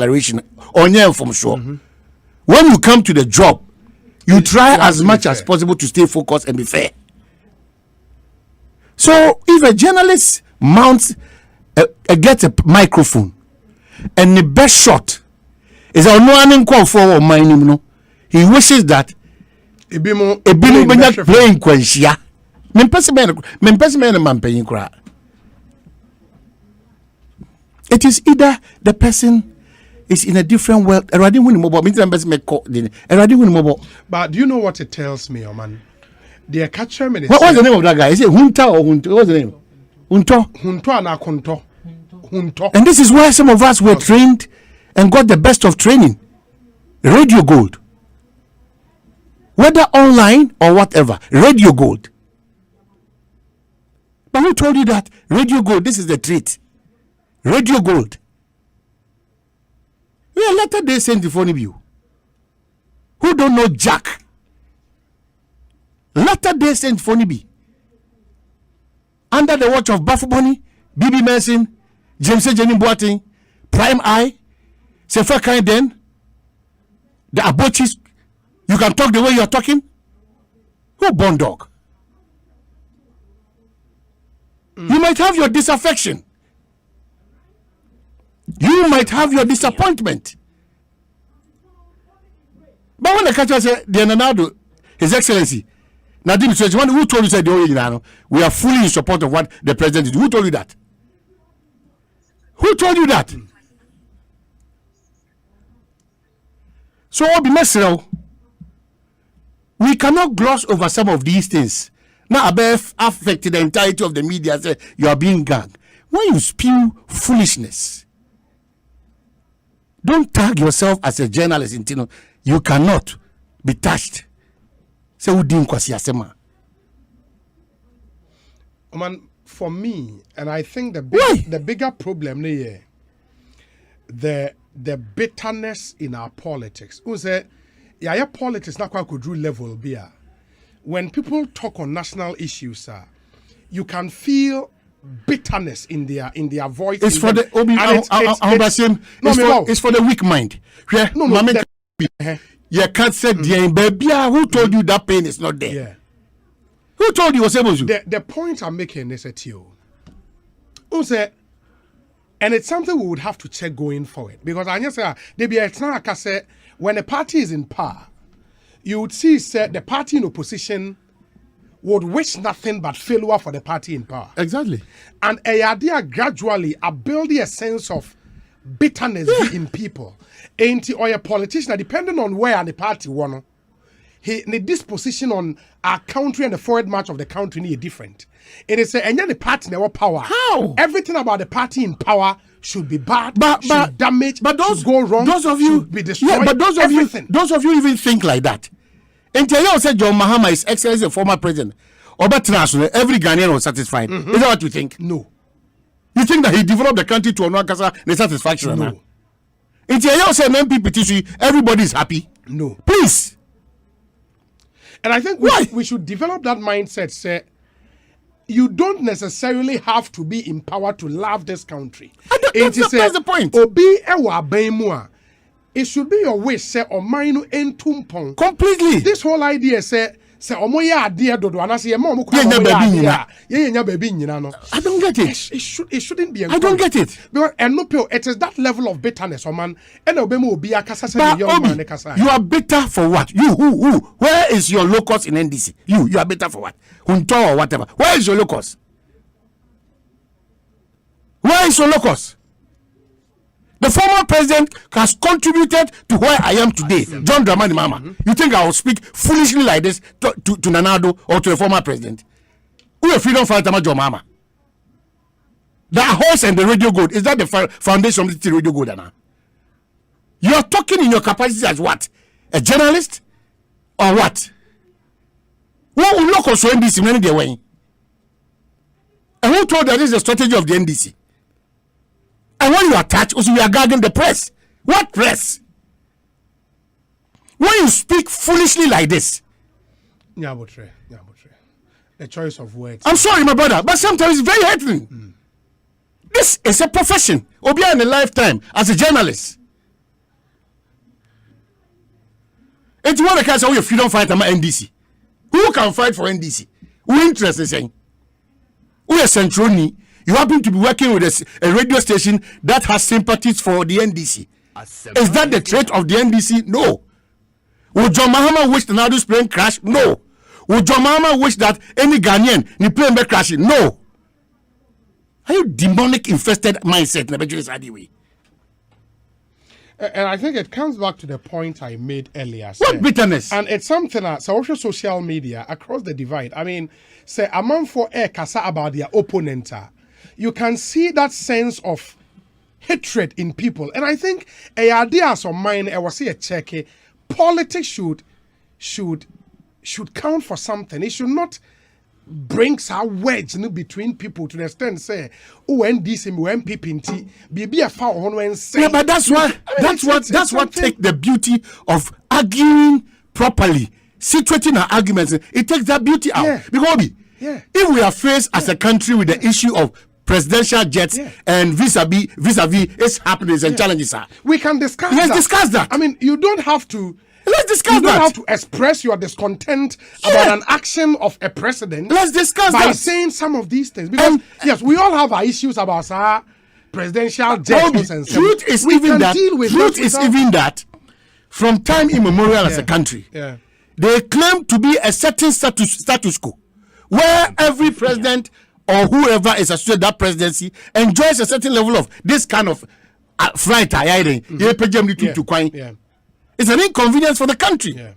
declaration on your from sure. When you come to the job, you try as much as possible to stay focused and be fair. So if a journalist mounts gets a microphone and the best shot is a no one call for Omanhene, he wishes that Ebimo playing Quenchia. It is either the person is in a different world. But do you know what it tells me, man? The catcher minister. What was the name of that guy? Is it Hunta or Hunto? What's the name? Hunto and Akonto. Hunto. And this is where some of us were trained and got the best of training. Radio Gold. Whether online or whatever, Radio Gold. But who told you that? Radio Gold, this is the treat. Radio Gold. We are latter day Saint Diphonibus. Who don't know Jack? Latter day Saint Diphonibus. Under the watch of Bafuboni, BB Merson, James Jenny Boating, Prime Eye, Sefer Kaiden, the Abochis. You can talk the way you are talking. Who born dog? You might have your disaffection. You might have your disappointment. But when the catcher said, His Excellency, Nadim Swetchman, who told you said we are fully in support of what the president did? Who told you that? Who told you that? So we cannot gloss over some of these things. Now above affected the entirety of the media. Say you are being gagged. When you spew foolishness, don't tag yourself as a journalist. You cannot be touched. Say who didn't kwasi asema. Man, for me, and I think the bigger problem here, the bitterness in our politics. Who say, yeah, politics not quite could level beer. When people talk on national issues, you can feel bitterness in their voice. It's for the it's for the weak mind. You can't say baby. Who told you that pain is not there? Yeah. Who told you was able to? The point I'm making is that you say, and it's something we would have to check going forward, because I just say it's not like I say when a party is in power, you would see the party in opposition would wish nothing but failure for the party in power. Exactly. And a idea gradually building a sense of bitterness in people. Ain't or a politician, depending on where the party won, the disposition on our country and the forward march of the country is different. It is and the party never power. How? Everything about the party in power should be bad, should damage, should go wrong, those of you should be destroyed. Yeah, but those of you even think like that. Until you said John Mahama is Excellency, the former president, or every Ghanaian was satisfied. Is that what you think? No. You think that he developed the country to Onwakasa the satisfaction? No. Until you said MPPTC, everybody is happy. No. Please. And I think we should develop that mindset, say, you don't necessarily have to be in power to love this country. That's the point. It should be your wish, say, or mine in tumpong. Completely. This whole idea, say omoya idea dodo and I say mom baby. I don't get it. It shouldn't be. I don't get it. Because it is that level of bitterness, man. And obemo be a kasa say young man kasa. You are bitter for what? You who? Where is your locus in NDC? You are bitter for what? Hunto or whatever. Where is your locus? Where is your locus? The former president has contributed to where I am today. John Dramani Mahama. You think I will speak foolishly like this to Nanado or to the former president? Who a freedom fighter, John Mahama? The horse and the Radio Gold, is that the foundation of the Radio Gold? You are talking in your capacity as what? A journalist? Or what? What will look also NDC when they're weighing? And who told that this is the strategy of the NDC? And when you attach, also you are guarding the press. What press? When you speak foolishly like this. The choice of words. I'm sorry, my brother, but sometimes it's very hurtful. This is a profession. Obia in a lifetime as a journalist. It's what the case of your freedom fighter, NDC. Who can fight for NDC? Who interested saying? We are Centroni. You happen to be working with a radio station that has sympathies for the NDC. Is that the trait of the NDC? No. Would John Mahama wish the Nadu's plane crash? No. Would John Mahama wish that any Ghanaian ni plane be crashing? No. Are you demonic infested mindset? And I think it comes back to the point I made earlier. What bitterness? And it's something that social media across the divide. I mean, say a man for air kasa about their opponent. You can see that sense of hatred in people. And I think a idea of mine, I was say a check. Politics should count for something. It should not bring some wedge between people to the extent say, oh, NDC, MPP, be a foul on when say. Yeah, but that's what take the beauty of arguing properly, situating our arguments. It takes that beauty out. Yeah. Because if we are faced as a country with the issue of presidential jets and vis-a-vis its happenings and challenges, we can discuss. Let's discuss that. I mean, you don't have to. Let's discuss you that. You don't have to express your discontent about an action of a president. Let's discuss by that. saying some of these things. Because, yes, we all have our issues about our presidential judgments and truth is even that from time immemorial as a country, they claim to be a certain status quo where every president or whoever is associated with that presidency enjoys a certain level of this kind of fright. It's an inconvenience for the country. Yeah.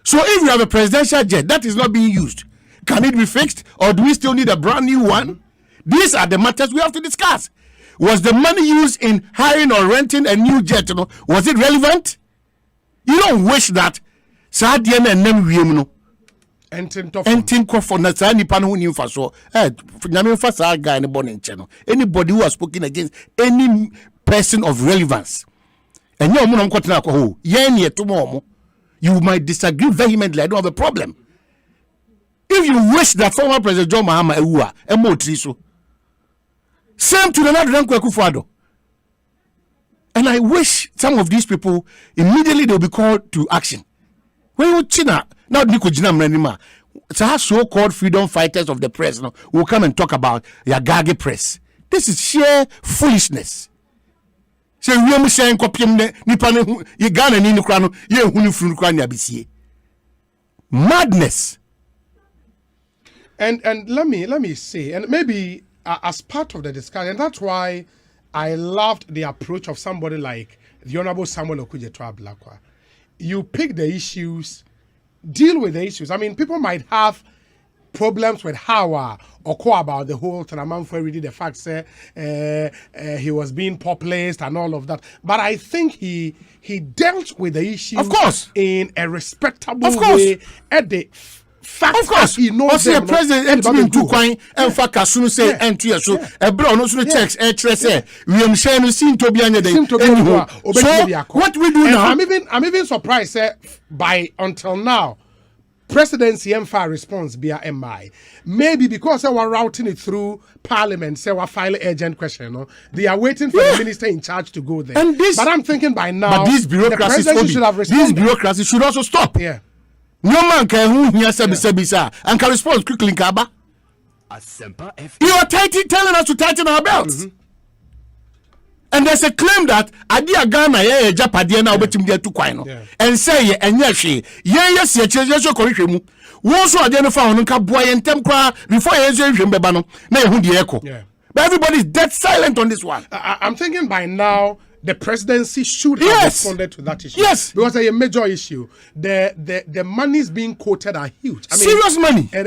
So if we have a presidential jet that is not being used, can it be fixed or do we still need a brand new one? These are the matters we have to discuss. Was the money used in hiring or renting a new jet? Was it relevant? You don't wish that. Anybody who has spoken against any person of relevance. And you might disagree vehemently. I don't have a problem. If you wish that former President John Mahama same to the Nadu. And I wish some of these people immediately they'll be called to action. When you China now so-called freedom fighters of the press will come and talk about Yagagi press. This is sheer foolishness. Say we am saying kopium nipa ne ye Ghana ni nukra no ye hunu funu nukra nya bisie. Madness. And let me say, and maybe as part of the discussion, and that's why I loved the approach of somebody like the Honorable Samuel Okudzeto-Ablakwa. You pick the issues, deal with the issues. I mean, people might have problems with how or about the whole Tanaman for reading the facts he was being populist and all of that. But I think he dealt with the issue, of course, in a respectable way at the fact. Of course, he knows the president and to coin and Fakasunu say and to so a brown also checks we am sharing seem to be under the so what we do now. I'm even surprised by until now. Presidency MFA response via MI. Maybe because they were routing it through Parliament, say we file urgent question. They are waiting for the minister in charge to go there. And this, but I'm thinking by now, but these bureaucracies should have responded. These bureaucracies should also stop. Yeah. No man can who hear sabisa and can respond quickly in Kaba. You are telling us to tighten our belts. Mm-hmm. And there's a claim that Adia Ghana ye Japadia now betim dia to kwino and say ye enye hwe yes ye chezo korihwemu wo so identify on nka boy entem kwa before ye zo hwem beba no na ye hu de eko. But everybody is dead silent on this one. I'm thinking by now the presidency should have responded to that issue. Yes. Because a major issue. The monies being quoted are huge. I mean, serious money. It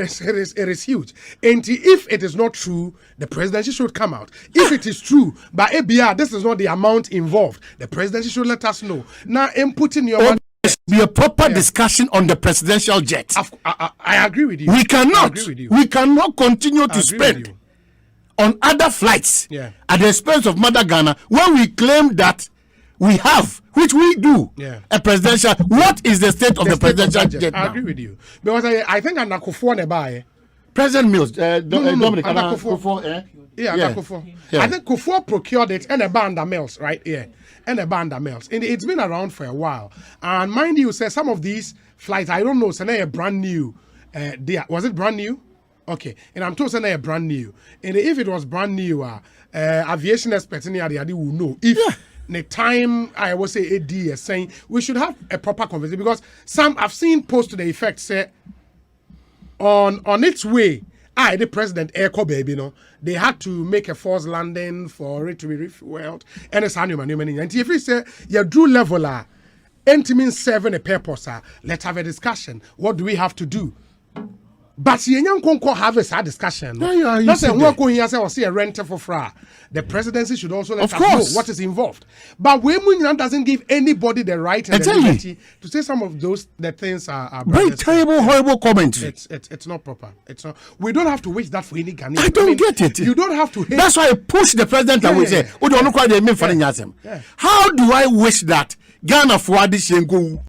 is huge. And if it is not true, the presidency should come out. If it is true, by ABR, this is not the amount involved. The presidency should let us know. Now, inputting your money. Be a proper discussion on the presidential jet. I agree with you. We cannot continue to spend on other flights at the expense of Mother Ghana when we claim that we have, which we do, a presidential. What is the state of the presidential jet now? I agree with you. Because I think Anakufo Nebaye, President Mills, Dominic, under Kufuor, yeah, Kufuor. I think Kufuor procured it and a band of Mills, right? Yeah, and a band of Mills. And it's been around for a while. And mind you, say some of these flights, I don't know, so they're brand new. Was it brand new? Okay, and I'm told they're brand new. And if it was brand new, aviation experts in the area will know if the time I will say AD is saying we should have a proper conversation, because some I've seen post to the effect say on its way. The president Echo baby, they had to make a forced landing for it to be refueled. And it's annual. And if we say you do level means serving a purpose, let's have a discussion. What do we have to do? But you can't have a discussion. That's a work when you say a renter for fra. The presidency should also let us know what is involved. But Wemunyan doesn't give anybody the right and the liberty to say some of those things are very terrible, horrible comments. It's not proper. It's not. We don't have to wish that for any Ghanaian. I don't get it. You don't have to hate. That's why I push the president away. Say, how do I wish that Ghana for this go?